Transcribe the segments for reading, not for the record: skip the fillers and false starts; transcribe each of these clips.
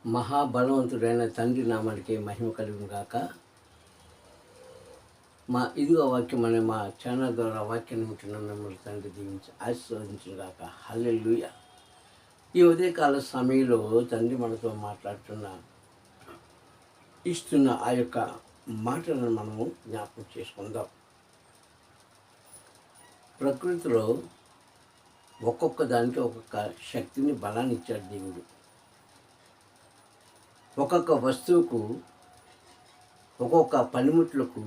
మహాబలవంతుడైన తండ్రి నామానికి మహిమ కలుగును గాక. ఇదిగో వాక్యం అనే మా ఛానల్ ద్వారా వాక్యాన్ని ఉంటున్న మిమ్మల్ని తండ్రి దీవించి ఆశీర్వదించును గాక. హల్లెలూయా. ఈ ఉదయకాల సమయంలో తండ్రి మనతో ఇస్తున్న ఆ యొక్క మాటలను మనము జ్ఞాపకం చేసుకుందాం. ప్రకృతిలో ఒక్కొక్క దానికి ఒక్కొక్క శక్తిని, బలాన్ని ఇచ్చాడు దేవుడు. ఒక్కొక్క వస్తువుకు, ఒక్కొక్క పనిముట్లకు,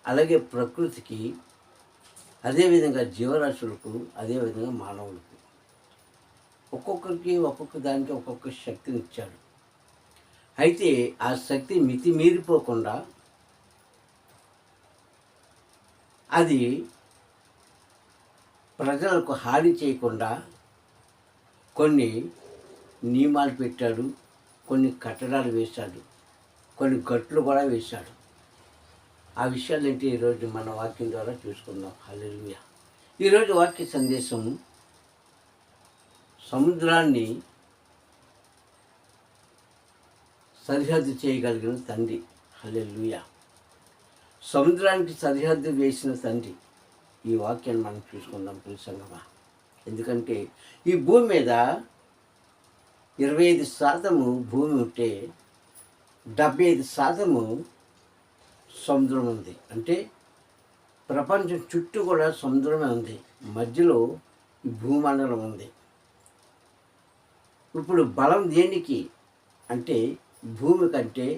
అలాగే ప్రకృతికి, అదేవిధంగా జీవరాశులకు, అదేవిధంగా మానవులకు ఒక్కొక్కరికి ఒక్కొక్క దానికి ఒక్కొక్క శక్తిని ఇచ్చాడు. అయితే ఆ శక్తి మితిమీరిపోకుండా అది ప్రజలకు హాని చేయకుండా కొన్ని నియమాలు పెట్టాడు, కొన్ని కట్టడాలు వేశాడు, కొన్ని గట్లు కూడా వేశాడు. ఆ విషయాలు ఏంటి ఈరోజు మన వాక్యం ద్వారా చూసుకుందాం. హల్లెలూయా. ఈరోజు వాక్య సందేశం సముద్రాన్ని సరిహద్దు చేయగలిగిన తండ్రి. హల్లెలూయా. సముద్రానికి సరిహద్దు వేసిన తండ్రి. ఈ వాక్యాన్ని మనం చూసుకుందాం సంగమా. ఎందుకంటే ఈ భూమి మీద 25% భూమి ఉంటే 75% సముద్రం ఉంది. అంటే ప్రపంచం చుట్టూ కూడా సముద్రమే ఉంది, మధ్యలో ఈ భూమండలం ఉంది. ఇప్పుడు బలం దేనికి అంటే భూమి కంటే,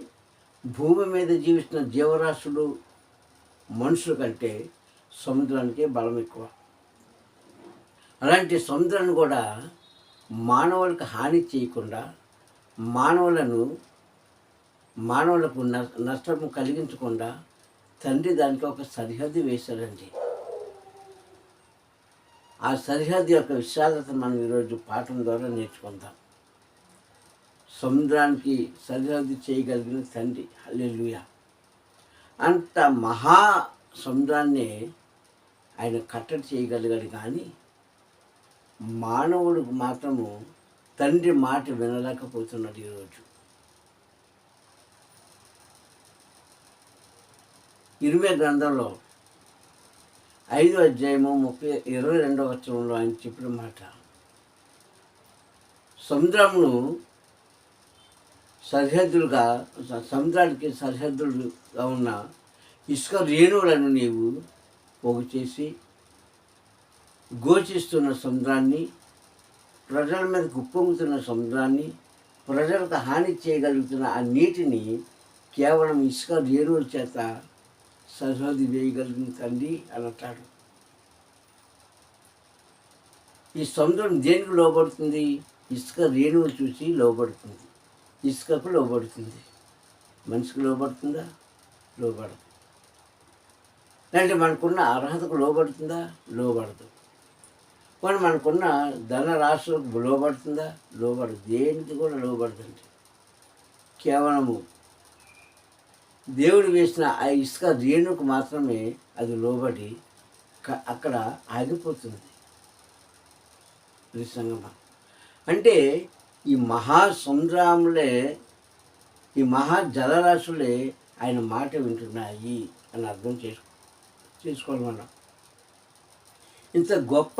భూమి మీద జీవిస్తున్న జీవరాశులు, మనుషుల కంటే సముద్రానికే బలం ఎక్కువ. అలాంటి సముద్రాన్ని కూడా మానవులకు హాని చేయకుండా, మానవులకు నష్టం కలిగించకుండా తండ్రి దానికి ఒక సరిహద్దు వేశాడండి. ఆ సరిహద్దు యొక్క విశాలత మనం ఈరోజు పాఠం ద్వారా నేర్చుకుందాం. సముద్రానికి సరిహద్దు చేయగలిగిన తండ్రి. హల్లెలూయా. అంత మహా సముద్రాన్ని ఆయన కట్టడి చేయగలిగాడు. కానీ మానవుడికి మాత్రము తండ్రి మాట వినలేకపోతున్నాడు. ఈరోజు ఇర్మీయా గ్రంథంలో 5వ అధ్యాయము 22వ వచనంలో ఆయన చెప్పిన మాట, సముద్రానికి సరిహద్దులుగా ఉన్న ఇసుక రేణువులను నీవు పోగు చేసి ఘోషిస్తున్న సముద్రాన్ని, ప్రజల మీద ఉప్పొంగుతున్న సముద్రాన్ని, ప్రజలకు హాని చేయగలుగుతున్న ఆ నీటిని కేవలం ఇసుక రేణువుల చేత సరిహద్దు వేయగలిగిన తండ్రి అని అంటాడు. ఈ సముద్రం దేనికి లోబడుతుంది? ఇసుక రేణువులు చూసి లోబడుతుంది, ఇసుకకు లోబడుతుంది. మనిషికి లోబడుతుందా? లోబడదు. అంటే మనకున్న అర్హతకు లోబడుతుందా? లోబడదు. కానీ మనకున్న ధన రాశులకు లోబడుతుందా? లోబడదు. దేనికి కూడా లోబడదండి. కేవలము దేవుడు వేసిన ఆ ఇసుక రేణుకు మాత్రమే అది లోబడి అక్కడ ఆగిపోతుంది. సంగమా. అంటే ఈ మహాసముద్రములే, ఈ మహా జలరాశులే ఆయన మాట వింటున్నాయి అని అర్థం చేసుకోవాలి మనం. ఇంత గొప్ప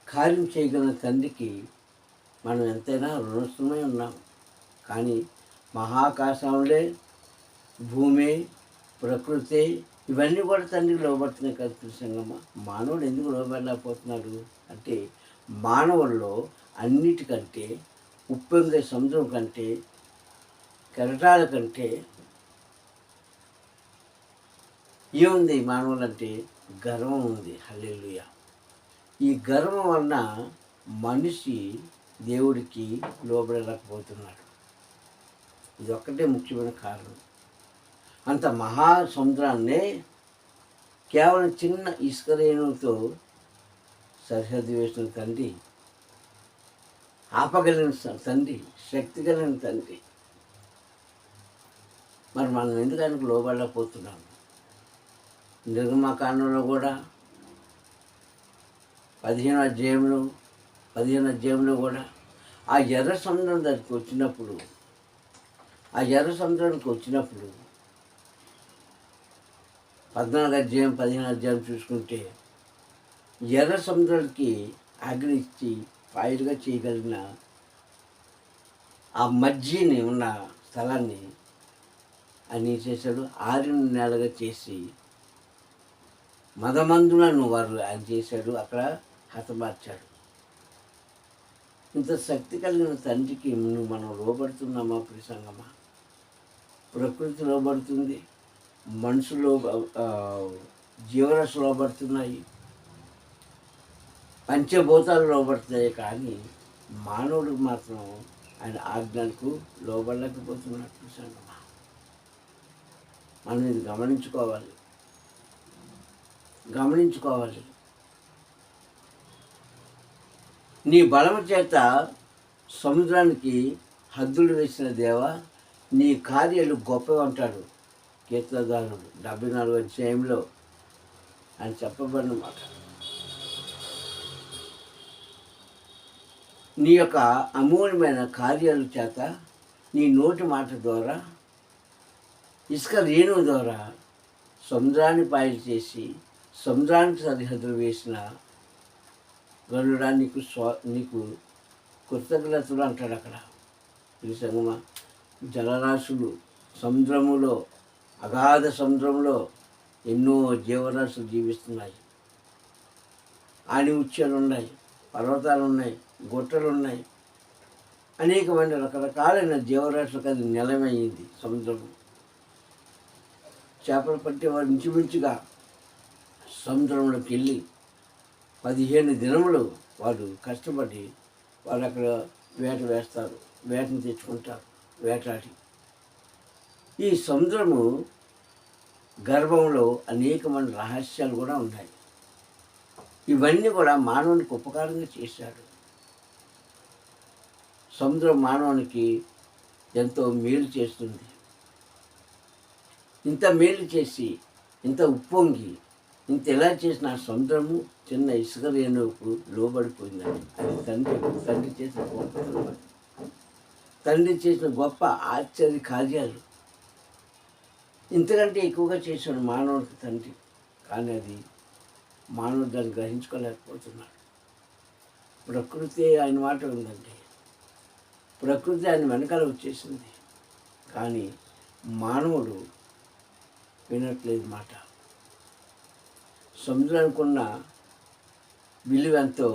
కార్యం చేయగలిగిన తండ్రికి మనం ఎంతైనా రుణస్థులమై ఉన్నాం. కానీ మహాకాశంలో భూమి, ప్రకృతి ఇవన్నీ కూడా తండ్రికి లోబడుతున్నాయి కదా సంగమా. మానవుడు ఎందుకు లోబడలేకపోతున్నాడు అంటే మానవుల్లో అన్నిటికంటే, ఉప్పొంగే సముద్రం కంటే, కెరటాల కంటే ఏముంది మానవులంటే? గర్వం ఉంది. హల్లెలూయా. ఈ గర్వం వలన మనిషి దేవుడికి లోబడలేకపోతున్నాడు. ఇది ఒక్కటే ముఖ్యమైన కారణం. అంత మహాసముద్రాన్నే కేవలం చిన్న ఇసుక రేణువుతో సరిహద్దు వేసిన తండ్రి, ఆపగలిగిన తండ్రి, శక్తి కలిగిన తండ్రి. మరి మనం ఎందుకు ఆయనకు లోబడలేకపోతున్నాము? నిర్గమకాండంలో కూడా 15వ అధ్యాయంలో కూడా ఆ ఎర్ర సముద్రం దగ్గరికి వచ్చినప్పుడు, ఆ ఎర్ర సముద్రానికి వచ్చినప్పుడు 14 అధ్యాయం 15 అధ్యాయం చూసుకుంటే ఎర్ర సముద్రానికి అగ్ని ఇచ్చి ఫైర్గా చేయగలిగిన ఆ మధ్యని ఉన్న స్థలాన్ని ఆయన ఏం చేశాడు, ఆరిన నేలగా చేసి మదమందులను వారు ఆయన చేశాడు, అక్కడ హతమార్చాడు. ఇంత శక్తి కలిగిన తండ్రికి నువ్వు మనం లోబడుతున్నామా ప్రసంగమా? ప్రకృతి లోబడుతుంది, మనుషులు జీవరాశి లోబడుతున్నాయి, పంచభూతాలు లోబడుతున్నాయి, కానీ మానవుడు మాత్రం ఆయన ఆజ్ఞలకు లోబడలేకపోతున్నాడు ప్రసంగమా. మనం ఇది గమనించుకోవాలి. నీ బలము చేత సముద్రానికి హద్దులు వేసిన దేవా, నీ కార్యాలు గొప్పవి అంటాడు కీర్తనదారుడు 74 అధ్యాయంలో ఆయన చెప్పబడిన మాట. నీ యొక్క అమూల్యమైన కార్యాల చేత నీ నోటి మాట ద్వారా, ఇసుక రేణువు ద్వారా సముద్రాన్ని పాయలు చేసి సముద్రానికి సరిహద్దులు వేసిన గనుడా, నీకు కృతజ్ఞతలు అంటాడు అక్కడ. ఈ సంగమా, జలరాశులు సముద్రములో, అగాధ సముద్రంలో ఎన్నో జీవరాశులు జీవిస్తున్నాయి. ఆణిముత్యాలు ఉన్నాయి, పర్వతాలు ఉన్నాయి, గుట్టలు ఉన్నాయి, అనేకమైన రకరకాలైన జీవరాశులకు అది నిలమైంది సముద్రము. చేపలు పట్టేవారు ఇంచుమించుగా సముద్రంలోకి వెళ్ళి 15 దినములు వారు కష్టపడి వాళ్ళు అక్కడ వేట వేస్తారు, వేటను తెచ్చుకుంటారు, వేటాడి. ఈ సముద్రము గర్భంలో అనేకమైన రహస్యాలు కూడా ఉన్నాయి. ఇవన్నీ కూడా మానవునికి ఉపకారంగా చేశాడు. సముద్రం మానవునికి ఎంతో మేలు చేస్తుంది. ఇంత మేలు చేసి, ఇంత ఉప్పొంగి, ఇంత ఎలా చేసిన సముద్రము చిన్న ఇసుక రేణువుకు లోబడిపోయిందని అది తండ్రి చేసిన గొప్ప తండ్రి చేసిన గొప్ప ఆశ్చర్య కార్యాలు. ఇంతకంటే ఎక్కువగా చేశాడు మానవుడికి తండ్రి, కానీ అది మానవుడు దాన్ని గ్రహించుకోలేకపోతున్నాడు. ప్రకృతి ఆయన మాట ఉందండి, ప్రకృతి ఆయన వెనకాల వచ్చేసింది, కానీ మానవుడు వినట్లేదు మాట. సముద్రానికి ఉన్న విలువ ఎంతో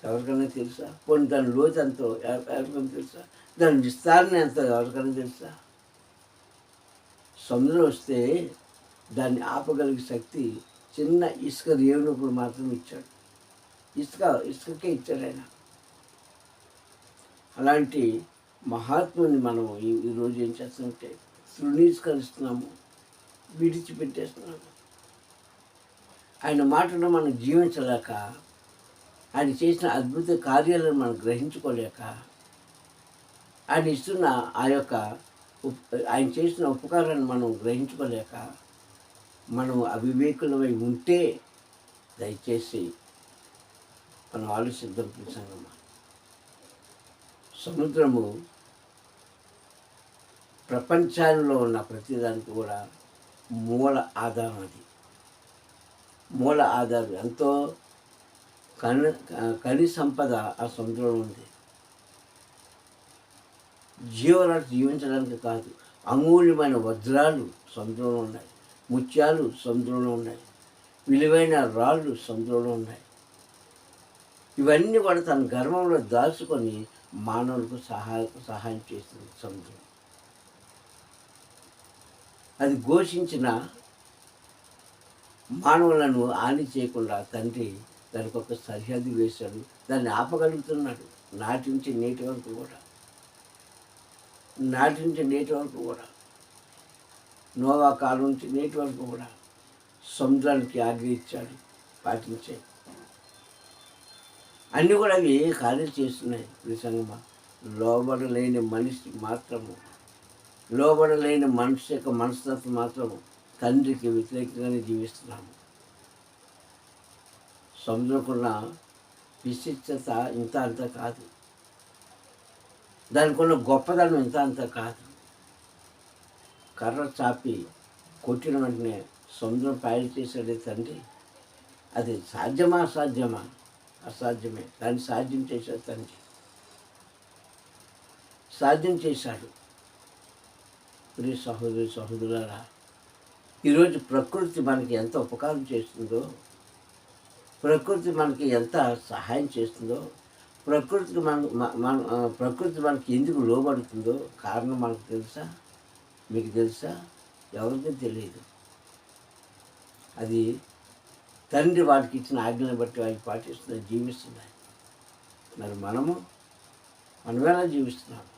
ఎవరికైనా తెలుసా? పోనీ దాని లోతు ఎంతో ఎవరికైనా తెలుసా? దాని విస్తరణ ఎంతో ఎవరికైనా తెలుసా? సముద్రం వస్తే దాన్ని ఆపగలిగే శక్తి చిన్న ఇసుక రేణువుకు మాత్రం ఇచ్చాడు. ఇసుకకే ఇచ్చాడు ఆయన. అలాంటి మహాత్ముని మనం ఈరోజు ఏం చేస్తుంటే తృణీకరిస్తున్నాము, విడిచిపెట్టేస్తున్నాము. ఆయన మాటను మనం జీవించలేక, ఆయన చేసిన అద్భుత కార్యాలను మనం గ్రహించుకోలేక, ఆయన ఇస్తున్న ఆయన చేసిన ఉపకారాన్ని మనం గ్రహించుకోలేక మనం అవివేకులమై ఉంటే దయచేసి మనం ఆలోచిద్దాం ప్రసంగమా. సముద్రము ప్రపంచంలో ఉన్న ప్రతిదానికి కూడా మూల ఆధారం. అది మూల ఆధారం. ఎంతో ఖని సంపద ఆ సముద్రంలో ఉంది. జీవరాశి జీవించడానికి కాదు, అమూల్యమైన వజ్రాలు సముద్రంలో ఉన్నాయి, ముత్యాలు సముద్రంలో ఉన్నాయి, విలువైన రాళ్ళు సముద్రంలో ఉన్నాయి. ఇవన్నీ కూడా తన గర్భంలో దాచుకొని మానవులకు సహాయం చేస్తుంది సముద్రం. అది ఘోషించిన మానవులను హాని చేయకుండా తండ్రి దానికి ఒక సరిహద్దు వేశాడు. దాన్ని ఆపగలుగుతున్నాడు. నాటి నుంచి నేటి వరకు కూడా నోవా కాలం నుంచి నేటి వరకు కూడా సముద్రానికి ఆజ్ఞ ఇచ్చాడు, పాటించే అన్నీ కూడా అవి కార్యాలు చేస్తున్నాయి. నిజంగా లోబడలేని మనిషి యొక్క మనస్తత్వం మాత్రము తండ్రికి వ్యతిరేకంగానే జీవిస్తున్నాము. సముద్రంకున్న విశిష్టత ఇంత అంత కాదు. దానికి ఉన్న గొప్పదనం ఇంత అంత కాదు. కర్ర చాపి కొట్టిన వెంటనే సముద్రం పాయలు చేశాడే తండ్రి. అది సాధ్యమా అసాధ్యమా? అసాధ్యమే. దాన్ని సాధ్యం చేశాడు తండ్రి. సాధ్యం చేశాడు. ప్రియ సహోదరి సహోదరులారా, ఈరోజు ప్రకృతి మనకి ఎంత ఉపకారం చేస్తుందో, ప్రకృతి మనకి ఎంత సహాయం చేస్తుందో, ప్రకృతి మనకి ఎందుకు లోబడుతుందో కారణం మనకు తెలుసా? మీకు తెలుసా? ఎవరికీ తెలియదు. అది తండ్రి వాటికి ఇచ్చిన ఆజ్ఞను బట్టి వాటికి పాటిస్తున్నాయి, జీవిస్తున్నాయి. మరి మనం ఎలా జీవిస్తున్నాము?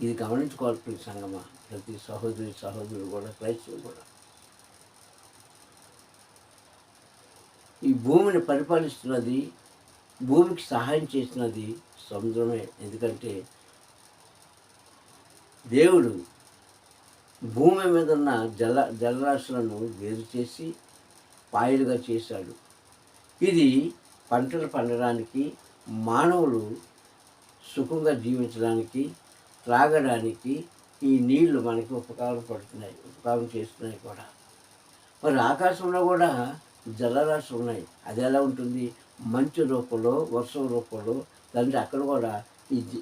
ఇది గమనించుకోవాల్సిన సంగమా ప్రతి సహోదరుడు కూడా, క్రైస్తవులు కూడా. ఈ భూమిని పరిపాలిస్తున్నది, భూమికి సహాయం చేస్తున్నది సముద్రమే. ఎందుకంటే దేవుడు భూమి మీద ఉన్న జలరాశులను వేరు చేసి పాయలుగా చేశాడు. ఇది పంటలు పండడానికి, మానవులు సుఖంగా జీవించడానికి, త్రాగడానికి ఈ నీళ్లు మనకి ఉపకారం చేస్తున్నాయి కూడా. మరి ఆకాశంలో కూడా జలరాశులు ఉన్నాయి. అది ఎలా ఉంటుంది? మంచు రూపంలో, వర్షం రూపంలో తండ్రి అక్కడ కూడా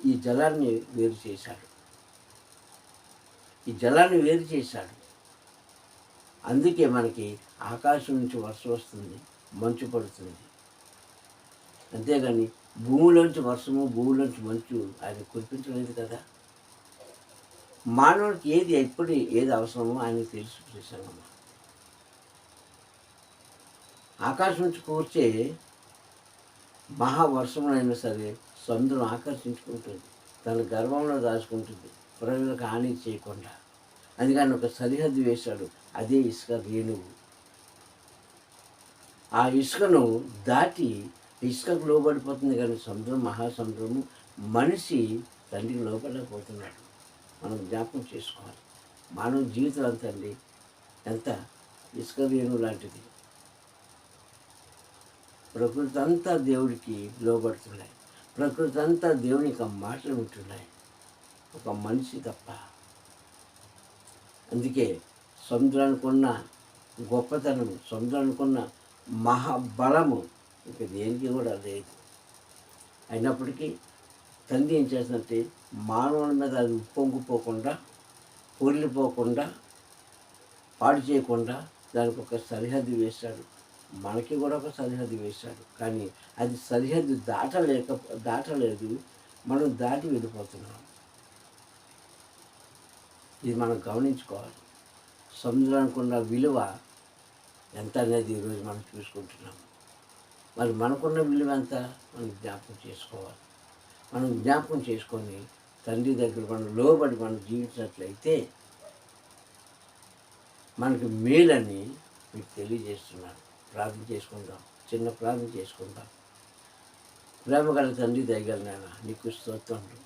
ఈ జలాన్ని వేరు చేశాడు. ఈ జలాన్ని వేరు చేశాడు. అందుకే మనకి ఆకాశం నుంచి వర్షం వస్తుంది, మంచు పడుతుంది. అంతేగాని భూమిలోంచి వర్షము, భూమిలోంచి మంచు ఆయన కురిపించలేదు కదా. మానవుడికి ఏది అవసరమో ఆయనకు తెలుసు. చేశామమ్మా, ఆకాశం నుంచి కూర్చే మహావర్షంలో సరే సముద్రం ఆకర్షించుకుంటుంది, తన గర్భంలో దాచుకుంటుంది, ప్రజలకు హాని చేయకుండా. అందుకని ఒక సరిహద్దు వేశాడు, అదే ఇసుక రేణువు. ఆ ఇసుకను దాటి ఇసుకకు లోబడిపోతుంది. కానీ సముద్రం, మహాసముద్రము, మనిషి తండ్రికి లోపడలేకపోతున్నాడు. మనం జ్ఞాపకం చేసుకోవాలి. మానవ జీవితం అంతండి ఎంత ఇసుక రేణువు లాంటిది. ప్రకృతి అంతా దేవుడికి లోబడుతున్నాయి. ప్రకృతి అంతా దేవుని యొక్క మాటలు వింటున్నాయి, ఒక మనిషి తప్ప. అందుకే సముద్రానికి ఉన్న గొప్పతనం, సముద్రానికి ఉన్న మహాబలము ఇక దేనికి కూడా లేదు. అయినప్పటికీ తండ్రి ఏం చేస్తుందంటే మానవుల మీద అది ఉప్పొంగిపోకుండా, పొర్లిపోకుండా, పాడు చేయకుండా దానికి ఒక సరిహద్దు వేశాడు. మనకి కూడా ఒక సరిహద్దు వేశాడు. కానీ అది సరిహద్దు దాటలేదు. మనం దాటి వెళ్ళిపోతున్నాం. ఇది మనం గమనించుకోవాలి. సముద్రానికి ఉన్న విలువ ఎంత అనేది ఈరోజు మనం చూసుకుంటున్నాము. మరి మనకున్న విలువ ఎంత మనం జ్ఞాపకం చేసుకోవాలి. మనం జ్ఞాపకం చేసుకొని తండ్రి దగ్గర మనం లోబడి మనం జీవించినట్లయితే మనకి మేలని మీకు తెలియజేస్తున్నాను. ప్రార్థన చేసుకుందాం, చిన్న ప్రార్థన చేసుకుందాం. ప్రేమగల తండ్రి దయగల నాయన, నీకు స్తోత్రములు.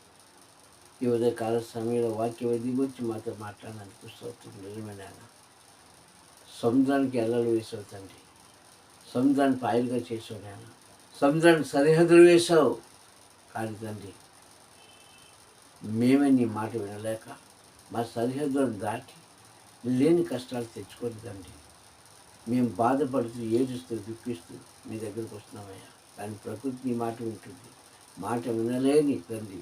ఈ ఉదయకాల సమయంలో వాక్యం దిగొచ్చి మాతో మాట్లాడినందుకు స్తోత్రం. నిజమే నాయన, సముద్రానికి ఎల్లలు వేసావు తండ్రి, సముద్రాన్ని పాయలుగా చేసావు నాయన, సముద్రానికి సరిహద్దులు వేసావు. కానీ తండ్రి, మేమే నీ మాట వినలేక మా సరిహద్దులను దాటి లేని కష్టాలు తెచ్చుకొని తండ్రి, మేము బాధపడుతూ, ఏడుస్తూ, దుఃఖిస్తూ మీ దగ్గరకు వస్తున్నామయ్యా. కానీ ప్రకృతి నీ మాట వింటుంది. మాట వినలేని తండ్రి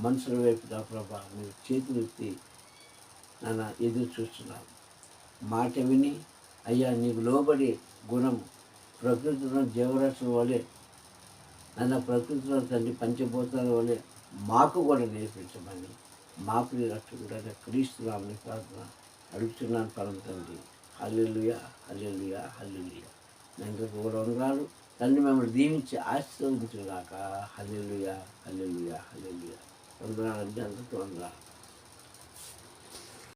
మనుషుల వైపుగా ప్రభా మీరు చేతులు ఎత్తి నన్ను ఎదురు చూస్తున్నాను. మాట విని అయ్యా నీకు లోబడే గుణం ప్రకృతిలో జీవరాశుల వలె, నన్ను ప్రకృతిలో తండ్రి పంచభూతాల వలె మాకు కూడా నేర్పించమని మా ప్రియ రక్షకుడైన క్రీస్తు నామమున ప్రార్థన అడుగుతున్నాను పరమ తండ్రి. హల్లెలూయా, హల్లెలూయా, హల్లెలూయా. నేను కూడా వందనాలు తండ్రి, మిమ్మల్ని దీవించి ఆశీర్వదించుగాక. హల్లెలూయా, హల్లెలూయా, హల్లెలూయా. వందనాలు, అందరికీ వందనాలు.